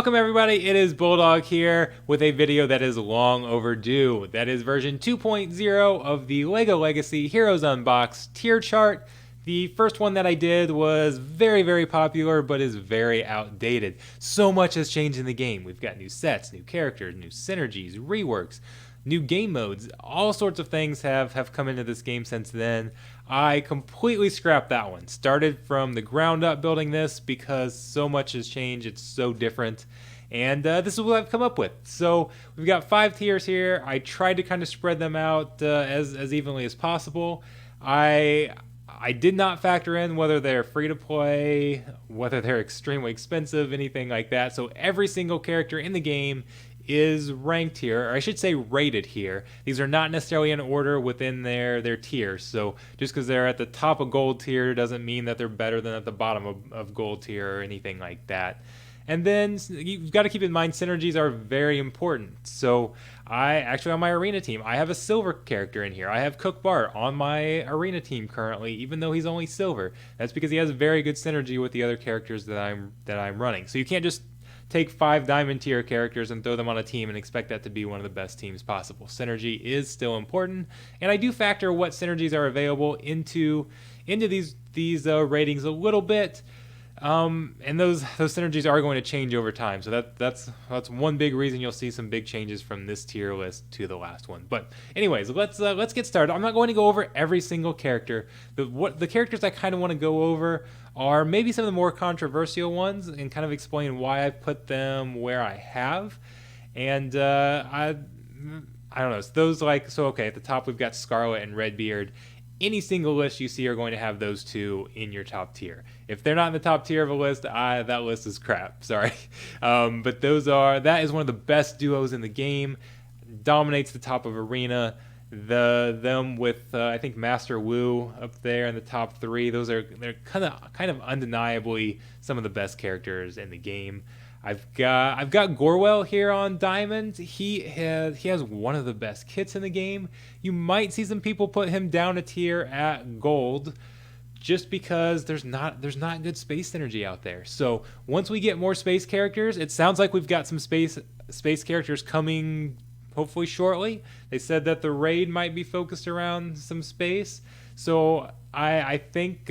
Welcome everybody, it is Bulldog here with a video that is long overdue. That is version 2.0 of the LEGO Legacy Heroes Unboxed tier chart. The first one that I did was very popular, but is very outdated. So much has changed in the game. We've got new sets, new characters, new synergies, reworks, new game modes. All sorts of things have come into this game since then. I completely scrapped that one. Started from the ground up building this because so much has changed. It's so different. And this is what I've come up with. So we've got 5 tiers here. I tried to kind of spread them out as evenly as possible. I did not factor in whether they're free to play, whether they're extremely expensive, anything like that. So every single character in the game is ranked here, or I should say rated here. These are not necessarily in order within their tiers. So just because they're at the top of gold tier doesn't mean that they're better than at the bottom of gold tier or anything like that. And then you've got to keep in mind synergies are very important. So I actually on my arena team, I have a silver character in here. I have Cook Bart on my arena team currently, even though he's only silver. That's because he has very good synergy with the other characters that I'm running. So you can't just take 5 diamond tier characters and throw them on a team and expect that to be one of the best teams possible. Synergy is still important, and I do factor what synergies are available into these ratings a little bit. And those synergies are going to change over time. So that's one big reason you'll see some big changes from this tier list to the last one. But anyways, let's get started. I'm not going to go over every single character. The characters I kind of want to go over are maybe some of the more controversial ones and kind of explain why I put them where I have. And I don't know. So those okay, at the top we've got Scarlet and Redbeard. Any single list you see are going to have those two in your top tier. If they're not in the top tier of a list, that list is crap. Sorry. But that is one of the best duos in the game. Dominates the top of Arena. Them with I think Master Wu up there in the top 3. They're kind of undeniably some of the best characters in the game. I've got Gorwell here on Diamond. He has one of the best kits in the game. You might see some people put him down a tier at Gold, just because there's not good space synergy out there. So once we get more space characters, it sounds like we've got some space characters coming hopefully shortly. They said that the raid might be focused around some space. So I think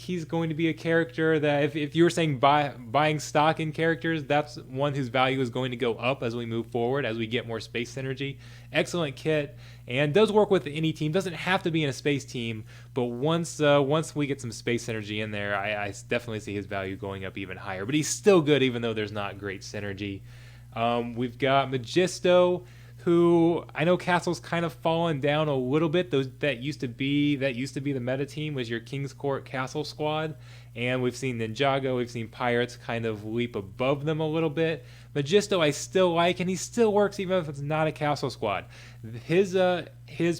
he's going to be a character that if you were saying buying stock in characters, that's one whose value is going to go up as we move forward, as we get more space synergy. Excellent kit, and does work with any team. Doesn't have to be in a space team, but once we get some space synergy in there, I definitely see his value going up even higher. But he's still good even though there's not great synergy. We've got Magisto, who I know Castle's kind of fallen down a little bit. That used to be the meta team, was your King's Court Castle squad, and we've seen Ninjago, we've seen Pirates kind of leap above them a little bit. Magisto I still like, and he still works even if it's not a Castle squad. His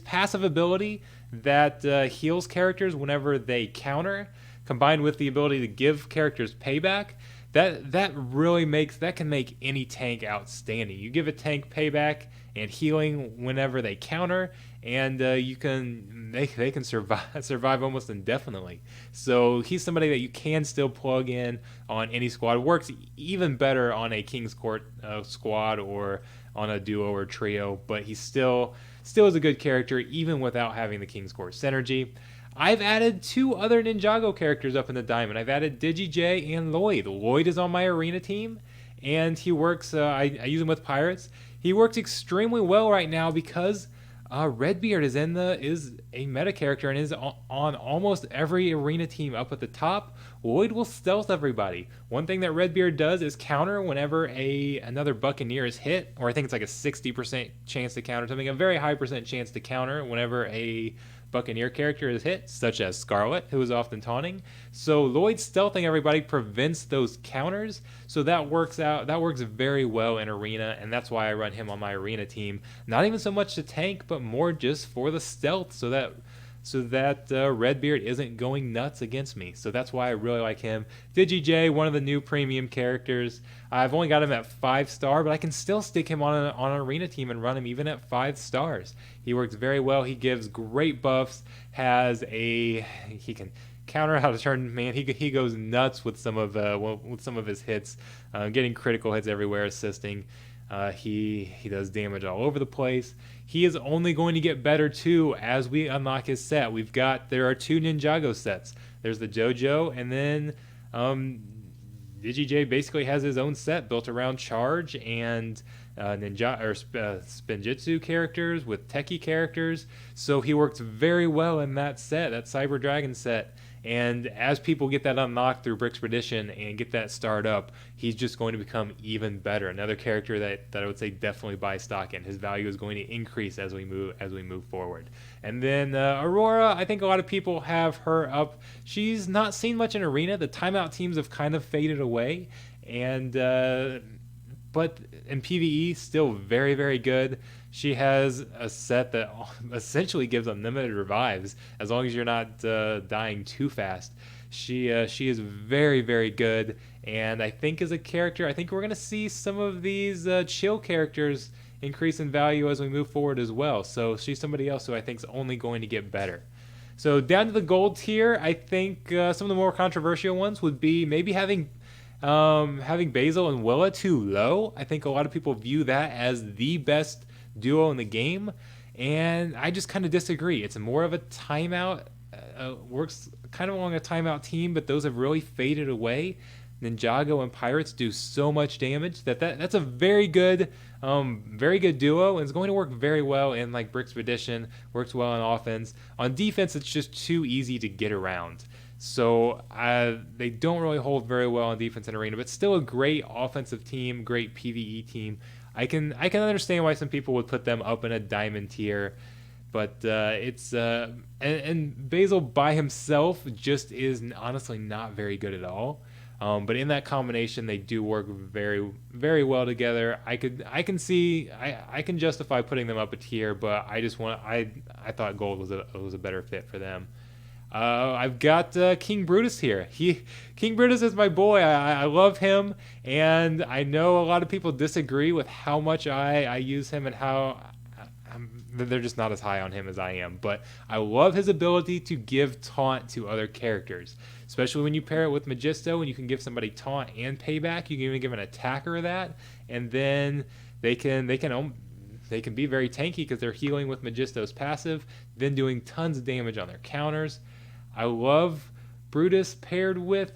passive ability that heals characters whenever they counter, combined with the ability to give characters payback, that really can make any tank outstanding. You give a tank payback and healing whenever they counter, and they can survive almost indefinitely. So he's somebody that you can still plug in on any squad. Works even better on a King's Court squad or on a duo or trio, but he still is a good character even without having the King's Court synergy. I've added 2 other Ninjago characters up in the Diamond. I've added DigiJ and Lloyd. Lloyd is on my arena team, and he works, I use him with Pirates. He works extremely well right now because Redbeard is a meta character and is on almost every arena team up at the top. Lloyd will stealth everybody. One thing that Redbeard does is counter whenever another Buccaneer is hit, or I think it's like a 60% chance to counter something, a very high percent chance to counter whenever a Buccaneer character is hit, such as Scarlet, who is often taunting. So Lloyd stealthing everybody prevents those counters, so that works very well in Arena, and that's why I run him on my Arena team. Not even so much to tank, but more just for the stealth, so that Redbeard isn't going nuts against me. So that's why I really like him. DigiJ, one of the new premium characters. I've only got him at 5-star, but I can still stick him on an arena team and run him even at 5 stars. He works very well. He gives great buffs. He can counter how to turn. Man, he goes nuts with some of his hits, getting critical hits everywhere, assisting. He does damage all over the place. He is only going to get better too as we unlock his set. There are 2 Ninjago sets. There's the JoJo, and then DigiJ basically has his own set built around charge and Spinjitzu characters with Techie characters. So he works very well in that set, that Cyber Dragon set. And as people get that unlocked through Brixpedition and get that started up, he's just going to become even better. Another character that I would say definitely buy stock in. His value is going to increase as we move forward. And then Aurora, I think a lot of people have her up. She's not seen much in Arena. The timeout teams have kind of faded away, and but in PvE, still very, very good. She has a set that essentially gives unlimited revives as long as you're not dying too fast. She is very, very good, and I think as a character, I think we're going to see some of these chill characters increase in value as we move forward as well. So she's somebody else who I think is only going to get better. So down to the gold tier, I think some of the more controversial ones would be maybe having Basil and Willa too low. I think a lot of people view that as the best duo in the game, and I just kind of disagree. It's more of a timeout, works kind of along a timeout team, but those have really faded away. Ninjago and Pirates do so much damage that's a very good duo, and it's going to work very well in like Brixpedition. Works well on offense. On defense, it's just too easy to get around. So they don't really hold very well on defense in Arena, but still a great offensive team, great PvE team. I can understand why some people would put them up in a diamond tier, but it's and Basil by himself just is honestly not very good at all. But in that combination, they do work very, very well together. I can justify putting them up a tier, but I thought gold was a better fit for them. I've got King Brutus here. King Brutus is my boy. I love him, and I know a lot of people disagree with how much I use him and how they're just not as high on him as I am. But I love his ability to give taunt to other characters, especially when you pair it with Magisto and you can give somebody taunt and payback. You can even give an attacker that, and then they can be very tanky because they're healing with Magisto's passive, then doing tons of damage on their counters. I love Brutus paired with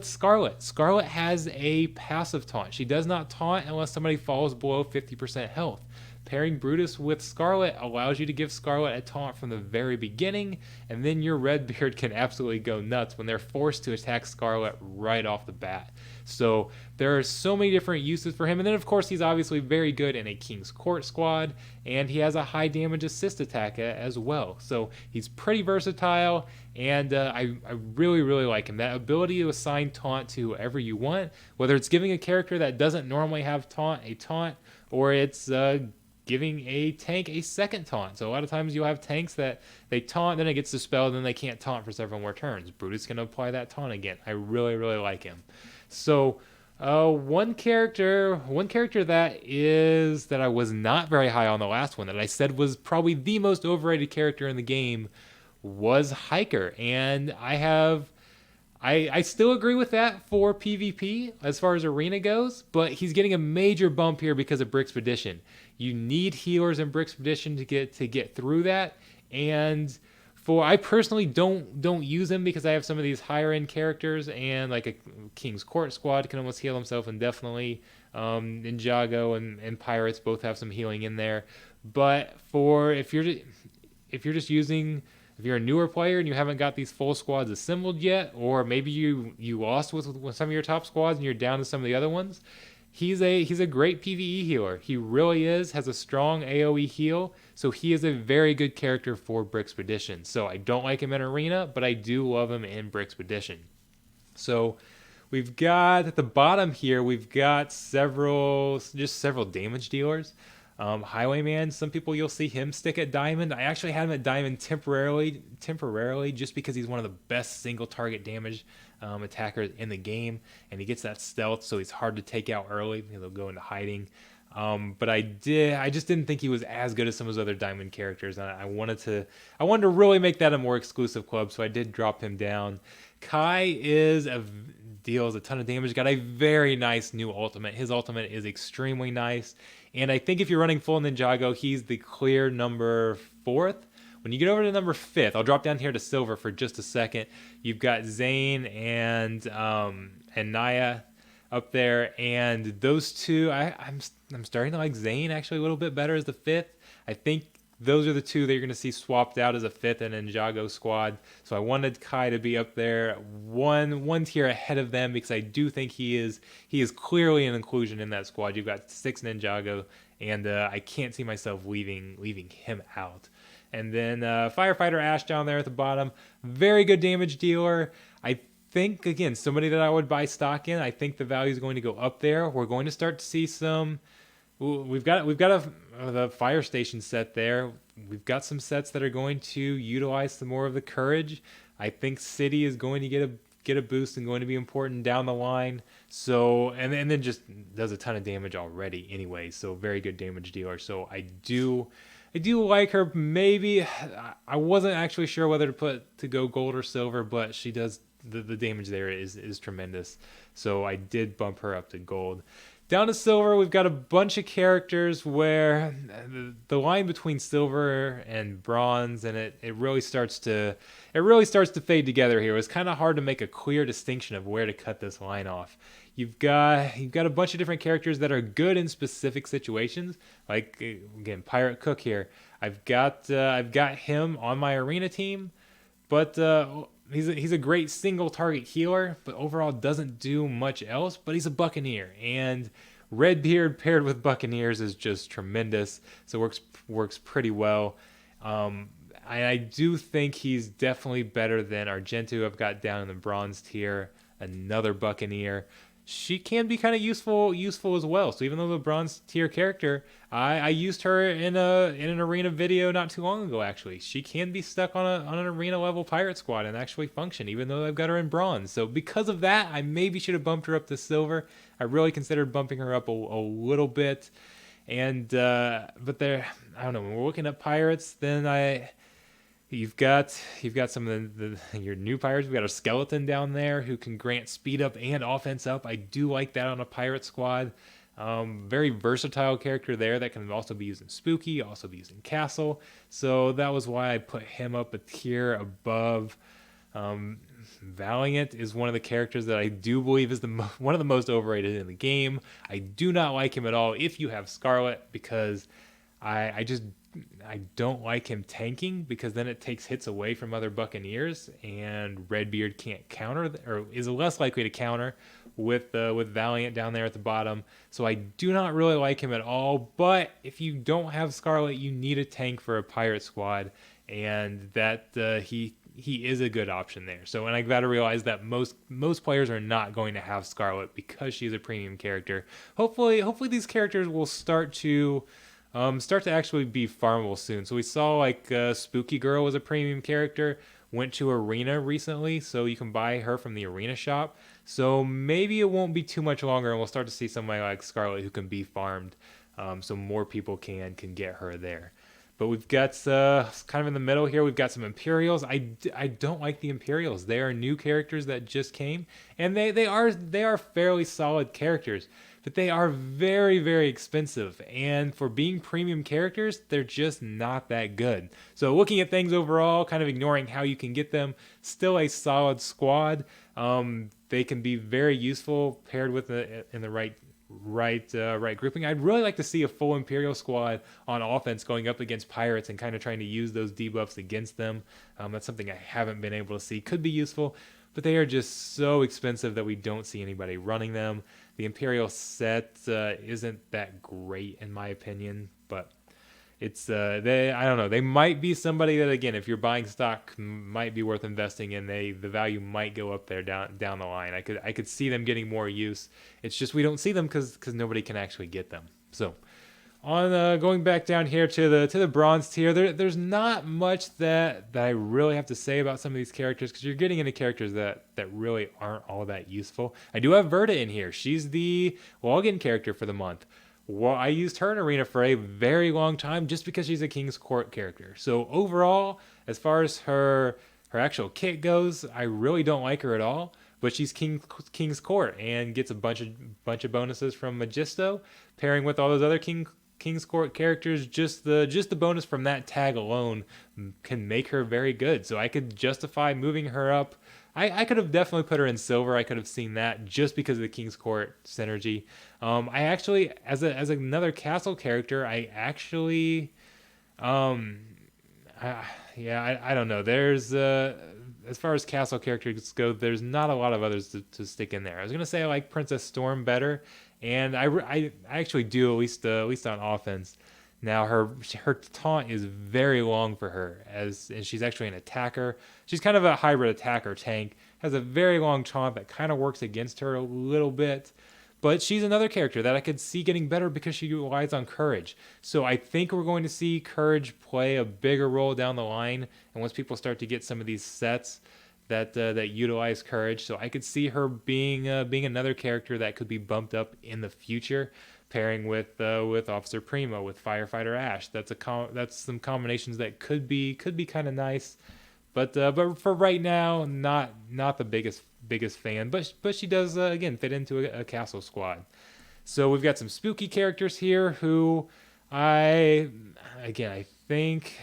Scarlet. Scarlet has a passive taunt. She does not taunt unless somebody falls below 50% health. Pairing Brutus with Scarlet allows you to give Scarlet a taunt from the very beginning, and then your Redbeard can absolutely go nuts when they're forced to attack Scarlet right off the bat. So there are so many different uses for him, and then of course he's obviously very good in a King's Court squad, and he has a high damage assist attack as well. So he's pretty versatile, and I really, really like him. That ability to assign taunt to whoever you want, whether it's giving a character that doesn't normally have a taunt, or it's giving a tank a second taunt. So a lot of times you'll have tanks that they taunt, then it gets dispelled, and then they can't taunt for several more turns. Brutus can apply that taunt again. I really, really like him. So one character that I was not very high on the last one, that I said was probably the most overrated character in the game, was Hiker. And I still agree with that for PvP as far as Arena goes, but he's getting a major bump here because of Brixpedition. You need healers in Brixpedition to get through that, and I personally don't use him because I have some of these higher end characters, and like a King's Court squad can almost heal himself indefinitely. Ninjago and Pirates both have some healing in there, but if you're a newer player and you haven't got these full squads assembled yet, or maybe you lost with some of your top squads and you're down to some of the other ones, he's a great PvE healer. He really is, has a strong AoE heal, so he is a very good character for Brixpedition. So I don't like him in Arena, but I do love him in Brixpedition. So we've got at the bottom here, we've got several damage dealers. Highwayman, some people you'll see him stick at Diamond. I actually had him at Diamond temporarily just because he's one of the best single target damage attackers in the game, and he gets that stealth, so he's hard to take out early. He'll go into hiding. But I just didn't think he was as good as some of his other diamond characters. And I wanted to really make that a more exclusive club, so I did drop him down. Kai deals a ton of damage. Got a very nice new ultimate. His ultimate is extremely nice, and I think if you're running full Ninjago, he's the clear number 4th. When you get over to number 5th, I'll drop down here to silver for just a second. You've got Zane and Naya up there, and those two, I'm starting to like Zane actually a little bit better as the 5th. I think those are the two that you're going to see swapped out as a 5th in Ninjago squad. So I wanted Kai to be up there one tier ahead of them, because I do think he is clearly an inclusion in that squad. You've got 6 Ninjago, and I can't see myself leaving him out. And then Firefighter Ash down there at the bottom, very good damage dealer. I think, again, somebody that I would buy stock in. I think the value is going to go up there. We're going to start to see some. We've got the fire station set there. We've got some sets that are going to utilize some more of the courage. I think City is going to get a boost and going to be important down the line. So and then just does a ton of damage already anyway. So very good damage dealer. So I do like her. Maybe I wasn't actually sure whether to go gold or silver, but she does the damage there is tremendous. So I did bump her up to gold. Down to silver, we've got a bunch of characters where the line between silver and bronze, and it really starts to fade together here. It was kind of hard to make a clear distinction of where to cut this line off. You've got a bunch of different characters that are good in specific situations. Like, again, Pirate Cook here. I've got him on my arena team, but he's a great single target healer, but overall doesn't do much else. But he's a Buccaneer, and Redbeard paired with Buccaneers is just tremendous. So works pretty well. I do think he's definitely better than Argento. I've got down in the bronze tier, another Buccaneer. She can be kind of useful as well. So even though the bronze tier character, I used her in an arena video not too long ago. Actually, she can be stuck on an arena level pirate squad and actually function, even though I've got her in bronze. So because of that, I maybe should have bumped her up to silver. I really considered bumping her up a little bit, but there, I don't know. When we're looking at pirates, then You've got some of your new pirates. We've got a skeleton down there who can grant speed up and offense up. I do like that on a pirate squad. Very versatile character there that can also be used in Spooky, also be used in Castle. So that was why I put him up a tier above. Valiant is one of the characters that I do believe is one of the most overrated in the game. I do not like him at all if you have Scarlet, because I don't like him tanking, because then it takes hits away from other Buccaneers, and Redbeard can't counter, or is less likely to counter with Valiant down there at the bottom. So I do not really like him at all. But if you don't have Scarlet, you need a tank for a pirate squad, and that he is a good option there. So, and I've got to realize that most players are not going to have Scarlet because she's a premium character. Hopefully these characters will start to actually be farmable soon. So we saw like Spooky Girl was a premium character, went to Arena recently, so you can buy her from the Arena shop. So maybe it won't be too much longer, and we'll start to see somebody like Scarlet who can be farmed, so more people can get her there. But we've got kind of in the middle here, we've got some Imperials. I don't like the Imperials. They are new characters that just came, and they are fairly solid characters. But they are very, very expensive, and for being premium characters, they're just not that good. So looking at things overall, kind of ignoring how you can get them, still a solid squad. They can be very useful paired with in the right grouping. I'd really like to see a full Imperial squad on offense going up against pirates and kind of trying to use those debuffs against them. That's something I haven't been able to see. Could be useful, but they are just so expensive that we don't see anybody running them. The Imperial set isn't that great in my opinion, but it's I don't know. They might be somebody that, again, if you're buying stock, might be worth investing in. The value might go up there down the line. I could see them getting more use. It's just we don't see them because nobody can actually get them. So on going back down here to the bronze tier, there's not much that I really have to say about some of these characters, because you're getting into characters that really aren't all that useful. I do have Verta in here. She's the login character for the month. Well, I used her in Arena for a very long time just because she's a King's Court character. So overall, as far as her actual kit goes, I really don't like her at all. But she's King's Court and gets a bunch of bonuses from Magisto, pairing with all those other King's Court characters. Just the bonus from that tag alone can make her very good. So I could justify moving her up. I could have definitely put her in silver. I could have seen that just because of the King's Court synergy. I actually, as another castle character, I actually, um, I don't know. There's as far as castle characters go, there's not a lot of others to stick in there. I was gonna say I like Princess Storm better, and I actually do at least on offense. Now her taunt is very long for her, and she's actually an attacker. She's kind of a hybrid attacker tank. Has a very long taunt that kind of works against her a little bit. But she's another character that I could see getting better because she relies on courage. So I think we're going to see courage play a bigger role down the line, and once people start to get some of these sets that utilize courage, so I could see her being another character that could be bumped up in the future, pairing with Officer Primo, with Firefighter Ash. That's some combinations that could be kind of nice. But for right now, not the biggest fan. But she does again fit into a castle squad. So we've got some spooky characters here who I think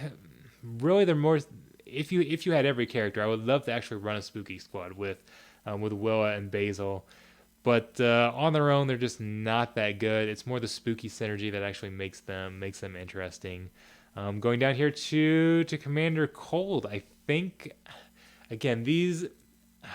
really they're more. If you had every character, I would love to actually run a spooky squad with Willa and Basil. But on their own, they're just not that good. It's more the spooky synergy that actually makes them interesting. Going down here to Commander Cold, I think again these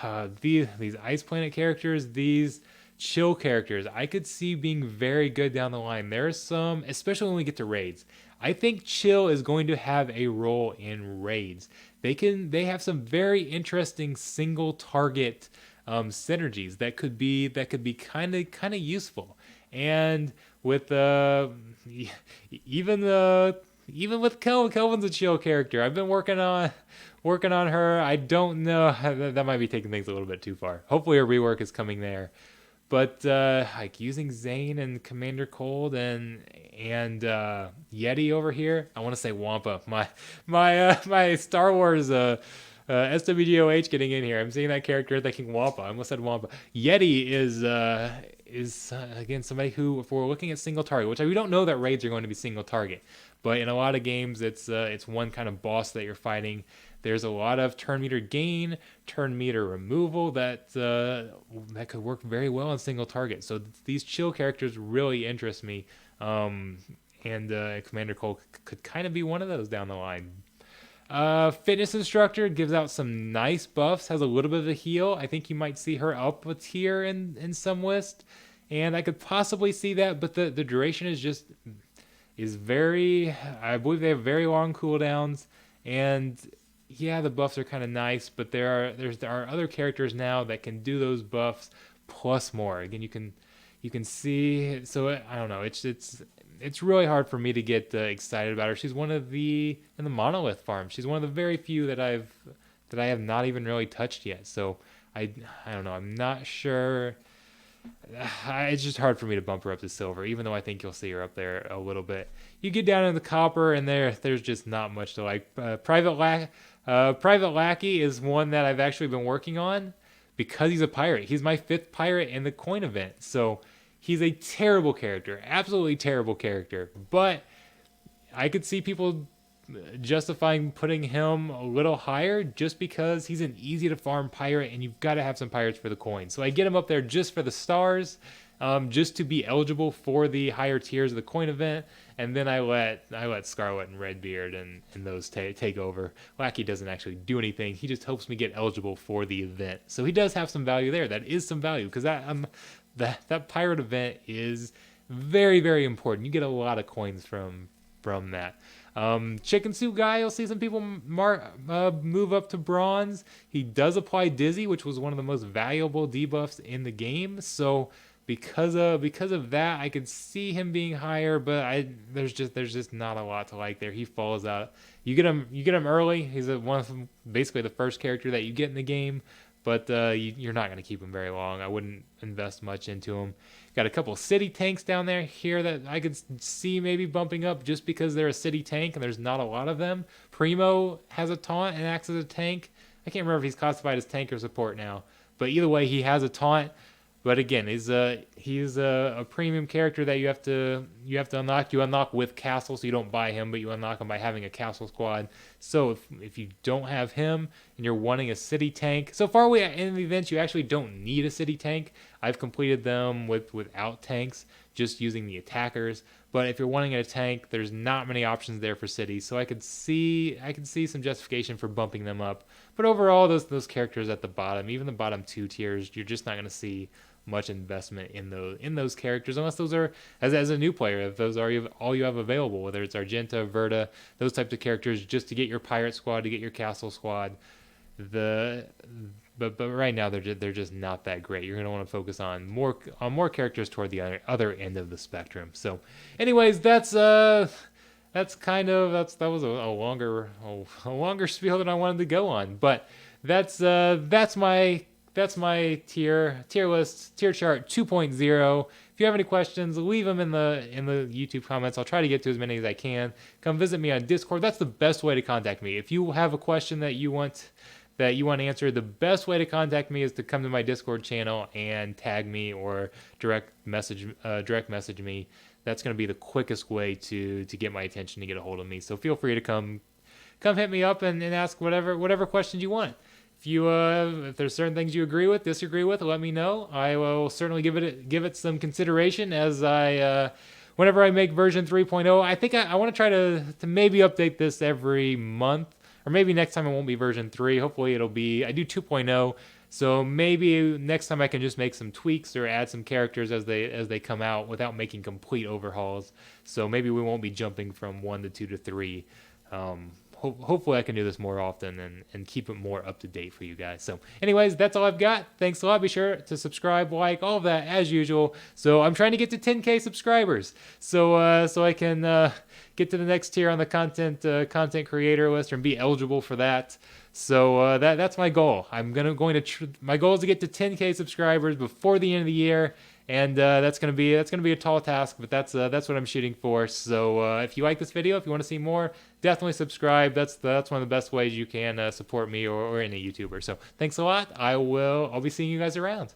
Ice Planet characters, these chill characters, I could see being very good down the line. There's some, especially when we get to raids. I think chill is going to have a role in raids. They have some very interesting single target synergies that could be kind of useful. And with even the even with Kelvin's a chill character. I've been working on her. I don't know. That might be taking things a little bit too far. Hopefully a rework is coming there. But like using Zane and Commander Cold and Yeti over here, I want to say Wampa. My Star Wars SWGOH getting in here. I'm seeing that character thinking Wampa. I almost said Wampa. Yeti is again somebody who, if we're looking at single target, which we don't know that raids are going to be single target, but in a lot of games it's one kind of boss that you're fighting. There's a lot of turn meter gain, turn meter removal that could work very well on single target. So these chill characters really interest me, and Commander Cole could kind of be one of those down the line. Fitness instructor gives out some nice buffs, has a little bit of a heal. I think you might see her up a tier in some list, and I could possibly see that, but the duration is very, I believe they have very long cooldowns, and yeah, the buffs are kind of nice, but there are other characters now that can do those buffs plus more. Again, you can see. So I don't know. It's really hard for me to get excited about her. She's one of in the Monolith farm. She's one of the very few that I have not even really touched yet. So I don't know. I'm not sure. It's just hard for me to bump her up to silver, even though I think you'll see her up there a little bit. You get down into the copper, and there's just not much to like. Private Lackey is one that I've actually been working on because he's a pirate. He's my 5th pirate in the coin event, so he's a terrible character, absolutely terrible character. But I could see people justifying putting him a little higher just because he's an easy to farm pirate, and you've got to have some pirates for the coin. So I get him up there just for the stars, just to be eligible for the higher tiers of the coin event, and then I let Scarlet and Redbeard and those take over. Lackey doesn't actually do anything; he just helps me get eligible for the event. So he does have some value there. That is some value because that pirate event is very, very important. You get a lot of coins from that. Chicken Soup Guy, you'll see some people move up to bronze. He does apply Dizzy, which was one of the most valuable debuffs in the game. So because of that, I could see him being higher, but there's just not a lot to like there. He falls out. You get him early. He's basically the first character that you get in the game. but you're not going to keep him very long. I wouldn't invest much into him. Got a couple city tanks down there here that I could see maybe bumping up just because they're a city tank and there's not a lot of them. Primo has a taunt and acts as a tank. I can't remember if he's classified as tank or support now, but either way, he has a taunt. But again, he's a premium character that you have to unlock. You unlock with castle, so you don't buy him, but you unlock him by having a castle squad. So if you don't have him and you're wanting a city tank, so far away in the events you actually don't need a city tank. I've completed them without tanks, just using the attackers. But if you're wanting a tank, there's not many options there for cities. So I could see some justification for bumping them up. But overall, those characters at the bottom, even the bottom 2 tiers, you're just not going to see much investment in those characters unless those are as a new player, if those are all you have available, whether it's Argenta, Verta, those types of characters, just to get your pirate squad, to get your castle squad. But right now they're just not that great. You're going to want to focus on more characters toward the other end of the spectrum. So anyways, that was a longer spiel than I wanted to go on, but that's my tier list, tier chart 2.0. If you have any questions, leave them in the YouTube comments. I'll try to get to as many as I can. Come visit me on Discord. That's the best way to contact me. If you have a question that you want answered, the best way to contact me is to come to my Discord channel and tag me or direct message me. That's going to be the quickest way to get my attention, to get a hold of me. So feel free to come hit me up and ask whatever questions you want. If there's certain things you agree with, disagree with, let me know. I will certainly give it some consideration as whenever I make version 3.0. I think I want to try to maybe update this every month, or maybe next time it won't be version 3. Hopefully it'll be, I do 2.0, so maybe next time I can just make some tweaks or add some characters as they come out without making complete overhauls. So maybe we won't be jumping from 1 to 2 to 3. Hopefully I can do this more often and keep it more up to date for you guys. So anyways, that's all I've got. Thanks a lot. Be sure to subscribe, like, all of that as usual. So I'm trying to get to 10K subscribers. So I can get to the next tier on the content creator list and be eligible for that. So that's my goal. My goal is to get to 10K subscribers before the end of the year. And that's gonna be a tall task, but that's what I'm shooting for. So if you like this video, if you want to see more, definitely subscribe. That's one of the best ways you can support me or any YouTuber. So thanks a lot. I'll be seeing you guys around.